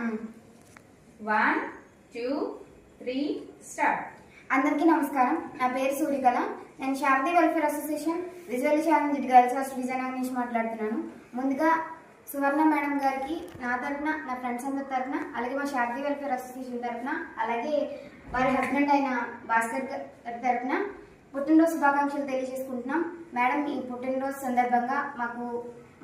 1 2 3 start. అందరికీ నమస్కారం. నా పేరు సూర్యకళ. నేను Sharadi welfare association visually challenge girls hostel Vizianagaram నుంచి మాట్లాడుతున్నాను. ముందుగా సువర్ణ మేడం గారికి నా తరఫున, నా ఫ్రెండ్స్ అందరి తరఫున, అలాగే మా శారదీ వెల్ఫేర్ అసోసియేషన్ తరఫున, అలాగే వారి హస్బెండ్ అయిన భాస్కర్ గారి తరఫున పుట్టినరోజు శుభాకాంక్షలు తెలియజేసుకుంటున్నాం. మేడం, ఈ పుట్టినరోజు సందర్భంగా మాకు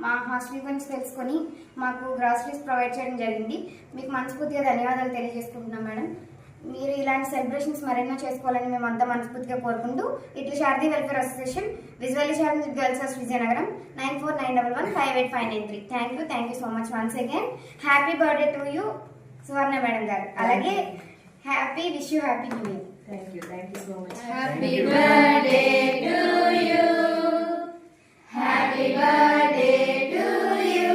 మా హాస్టల్ గురించి తెలుసుకొని మాకు గ్రాసరీస్ ప్రొవైడ్ చేయడం జరిగింది. మీకు మనస్ఫూర్తిగా ధన్యవాదాలు తెలియజేసుకుంటున్నాం మేడం. మీరు ఇలాంటి సెలబ్రేషన్స్ మరెన్నో చేసుకోవాలని మేము అంతా మనస్ఫూర్తిగా కోరుకుంటూ, ఇట్లా Sharadi welfare association visually challenge girls hostel Vizianagaram 9491158593. Thank you so much once again. Happy birthday to you Suvarna madam గారు. అలాగే wish you happy new year. Thank you so much. Happy birthday to you, happy birthday to you,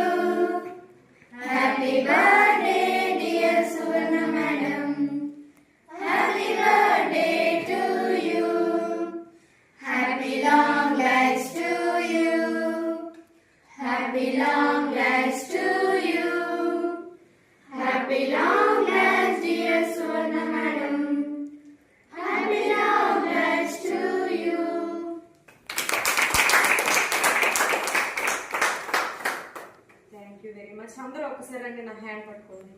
happy birthday dear Suvarna madam, happy birthday to you, happy long life to you, happy long life to you, happy long life dear Suvarna madam, happy long life to you. Thank you very much. అందరూ ఒకసారి అండి నా hand పట్టుకోండి.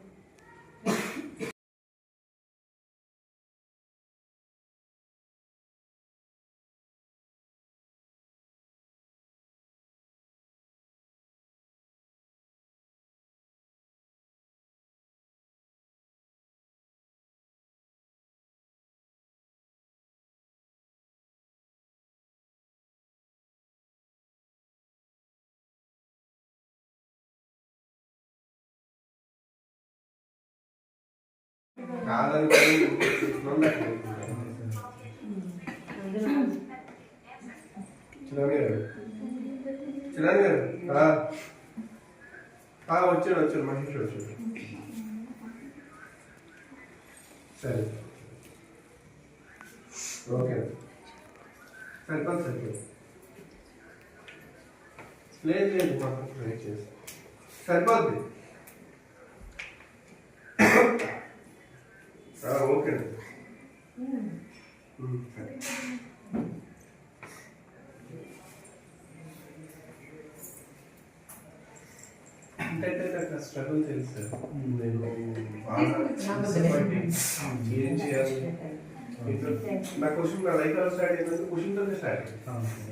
వచ్చాడు మహేష్ వచ్చాడు. సరే okay సరిపోతుంది. లేదు మాకు ట్రై చేసి సరిపోద్ది. ఓకే సరే. అంటే స్ట్రగుల్ తెలుసు. నేను ఏం చేయాలి నా క్వశ్చన్, నా లైఫ్ స్టార్ట్ అయిందంటే క్వశ్చన్తోనే స్టార్ట్ అయింది.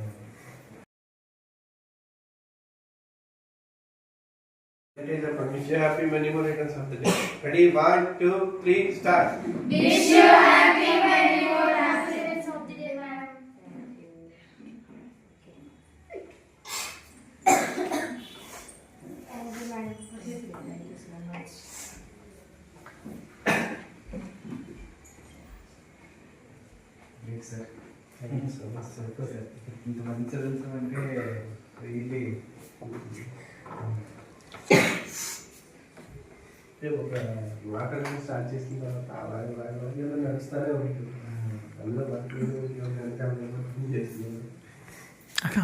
Wish you happy many more returns of the day. Ready? 1 2 3 start. Wish you happy many more returns of the day, ma'am. Sir thank you so much sir. ఇంతమంది చదువుతామంటే really ఒక water start చేసిన తర్వాత అలాగే నడుస్తూనే ఉంటుంది. అందరూ work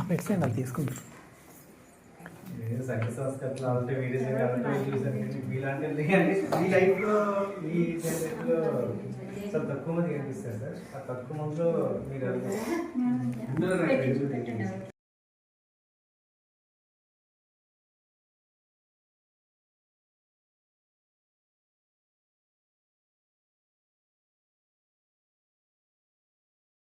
పెట్టండి, అది తీసుకుంటారు. సక్సెస్ హాస్పిటల్ అంటే వీడియోస్ కాబట్టి చూసాను. మీలాంటి మీ లైఫ్లో ఈ జనరేషన్లో చాలా తక్కువ మంది కనిపిస్తారు సార్. ఆ తక్కువ మందిలో మీరు